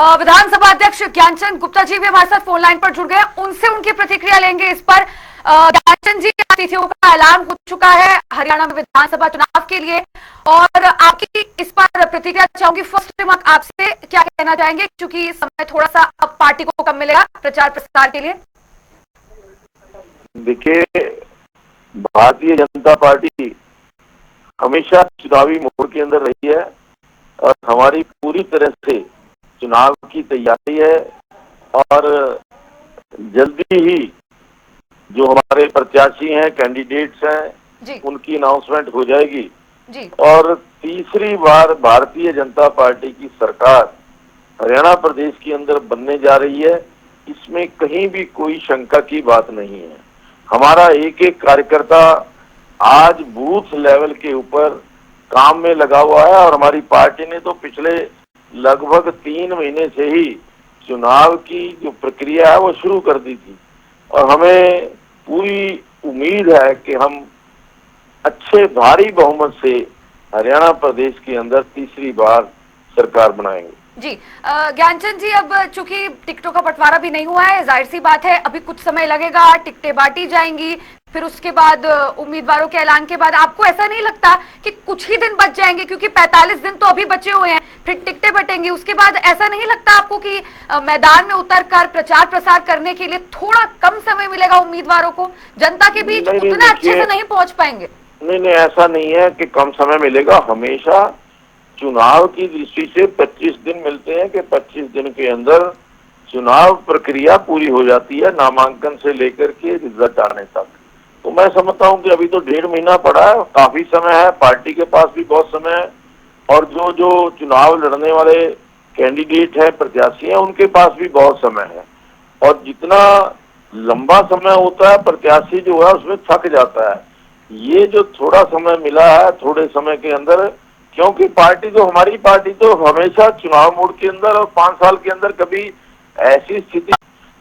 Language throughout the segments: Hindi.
विधानसभा अध्यक्ष ज्ञानचंद गुप्ता जी भी हमारे साथ फोन लाइन पर जुड़ गए, उनसे उनकी प्रतिक्रिया लेंगे इस पर। ज्ञानचंद जी, तिथियों का ऐलान हो चुका है हरियाणा में विधानसभा चुनाव के लिए, और आपकी इस पर प्रतिक्रिया चाहूंगी। फर्स्ट रिमार्क आपसे क्या कहना चाहेंगे, क्योंकि समय थोड़ा सा अब पार्टी को कम मिलेगा प्रचार प्रसार के लिए? देखिए, भारतीय जनता पार्टी हमेशा चुनावी मोड के अंदर रही है और हमारी पूरी तरह से चुनाव की तैयारी है। और जल्दी ही जो हमारे प्रत्याशी हैं, कैंडिडेट्स हैं, उनकी अनाउंसमेंट हो जाएगी जी। और तीसरी बार भारतीय जनता पार्टी की सरकार हरियाणा प्रदेश के अंदर बनने जा रही है। इसमें कहीं भी कोई शंका की बात नहीं है। हमारा एक एक कार्यकर्ता आज बूथ लेवल के ऊपर काम में लगा हुआ है और हमारी पार्टी ने तो पिछले लगभग 3 महीने से ही चुनाव की जो प्रक्रिया है वो शुरू कर दी थी और हमें पूरी उम्मीद है कि हम अच्छे भारी बहुमत से हरियाणा प्रदेश के अंदर तीसरी बार सरकार बनाएंगे। जी ज्ञानचंद जी, अब चूंकि टिकटों का बंटवारा भी नहीं हुआ है, जाहिर सी बात है अभी कुछ समय लगेगा, टिकटें बांटी जाएंगी, फिर उसके बाद उम्मीदवारों के ऐलान के बाद आपको ऐसा नहीं लगता कि कुछ ही दिन बच जाएंगे, क्योंकि 45 दिन तो अभी बचे हुए हैं, फिर टिकटें बटेंगी, उसके बाद ऐसा नहीं लगता आपको कि मैदान में उतरकर प्रचार प्रसार करने के लिए थोड़ा कम समय मिलेगा उम्मीदवारों को, जनता के बीच उतना अच्छे से नहीं पहुंच पाएंगे? नहीं, ऐसा नहीं है कि कम समय मिलेगा। हमेशा चुनाव की दृष्टि से 25 दिन मिलते हैं कि 25 दिन के अंदर चुनाव प्रक्रिया पूरी हो जाती है, नामांकन से लेकर के रिजल्ट आने तक। तो मैं समझता हूं कि अभी तो 1.5 महीना पड़ा है, काफी समय है, पार्टी के पास भी बहुत समय है और जो जो चुनाव लड़ने वाले कैंडिडेट हैं, प्रत्याशी हैं, उनके पास भी बहुत समय है। और जितना लंबा समय होता है प्रत्याशी जो है उसमें थक जाता है। ये जो थोड़ा समय मिला है, थोड़े समय के अंदर, क्योंकि पार्टी तो हमारी पार्टी तो हमेशा चुनाव मोड के अंदर और 5 साल के अंदर कभी ऐसी स्थिति,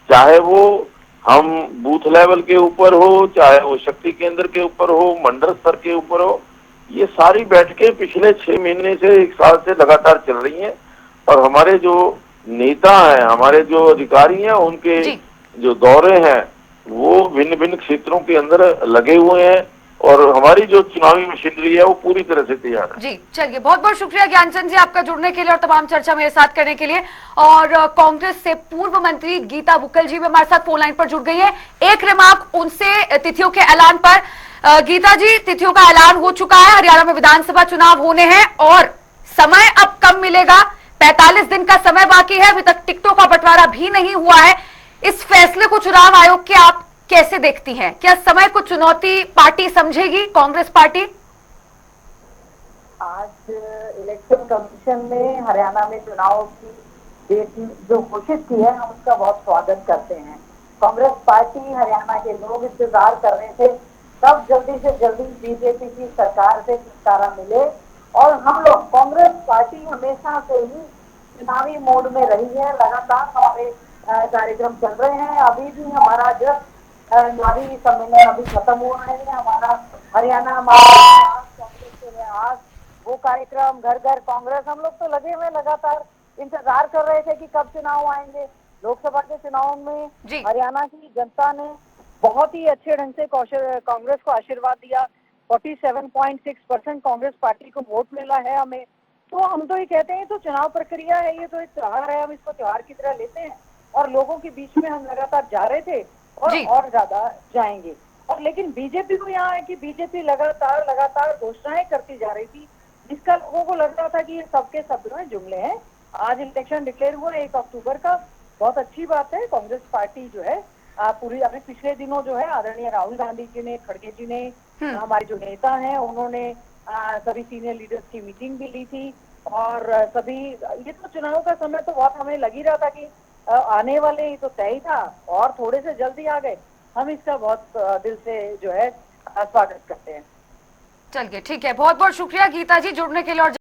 चाहे वो हम बूथ लेवल के ऊपर हो, चाहे वो शक्ति केंद्र के ऊपर हो, मंडल स्तर के ऊपर हो, ये सारी बैठकें पिछले 6 महीने से 1 साल से लगातार चल रही हैं और हमारे जो नेता हैं, हमारे जो अधिकारी हैं, उनके जो दौरे हैं वो भिन्न भिन्न क्षेत्रों के अंदर लगे हुए हैं और हमारी जो चुनावी मशीनरी है वो पूरी तरह से तैयार है। जी चलिए, बहुत बहुत शुक्रिया ज्ञानचंद जी आपका जुड़ने के लिए और तमाम चर्चा मेरे साथ करने के लिए। और कांग्रेस से पूर्व मंत्री गीता बुक्कल जी भी हमारे साथ फोन लाइन पर जुड़ गई है। एक रिमार्क उनसे तिथियों के ऐलान पर। गीता जी, तिथियों का ऐलान हो चुका है, हरियाणा में विधानसभा चुनाव होने हैं और समय अब कम मिलेगा, 45 दिन का समय बाकी है, अभी तक टिकटों का बंटवारा भी नहीं हुआ है। इस फैसले को चुनाव आयोग के आप कैसे देखती हैं? क्या समय को चुनौती पार्टी समझेगी, कांग्रेस पार्टी? आज इलेक्शन कमीशन ने हरियाणा में चुनाव की डेट जो घोषित की है, हम उसका बहुत स्वागत करते हैं। कांग्रेस पार्टी, हरियाणा के लोग इंतजार कर रहे थे तब जल्दी से जल्दी बीजेपी की सरकार से छुटकारा मिले और हम लोग कांग्रेस पार्टी हमेशा से ही चुनावी मोड में रही है। लगातार हमारे कार्यक्रम चल रहे हैं। अभी भी हमारा जब नारी सम्मेलन अभी खत्म हुआ है, हमारा हरियाणा कांग्रेस के लिहाज वो कार्यक्रम घर घर कांग्रेस, हम लोग तो लगे हुए लगातार इंतजार कर रहे थे कि कब चुनाव आएंगे। लोकसभा के चुनाव में हरियाणा की जनता ने बहुत ही अच्छे ढंग से कांग्रेस को आशीर्वाद दिया। 47.6% कांग्रेस पार्टी को वोट मिला है हमें। तो हम तो ये कहते हैं, तो चुनाव प्रक्रिया है, ये तो एक त्योहार है, हम इसको त्योहार की तरह लेते हैं और लोगों के बीच में हम लगातार जा रहे थे और ज्यादा जाएंगे। और लेकिन बीजेपी को यहाँ है कि बीजेपी लगातार घोषणाएं करती जा रही थी, जिसका लोगों को लग रहा था कि ये सबके सब जो है जुमले हैं। आज इलेक्शन डिक्लेयर हुआ 1 अक्टूबर का, बहुत अच्छी बात है। कांग्रेस पार्टी जो है पूरी अपने पिछले दिनों जो है आदरणीय राहुल गांधी जी ने, खड़गे जी ने, हमारे जो नेता हैं उन्होंने सभी सीनियर लीडर्स की मीटिंग भी ली थी और सभी, ये तो चुनाव का समय तो बहुत हमें लग ही रहा था कि आने वाले ही तो तय ही था और थोड़े से जल्दी आ गए। हम इसका बहुत दिल से जो है स्वागत करते हैं। चलिए ठीक है, बहुत बहुत शुक्रिया गीता जी जुड़ने के लिए और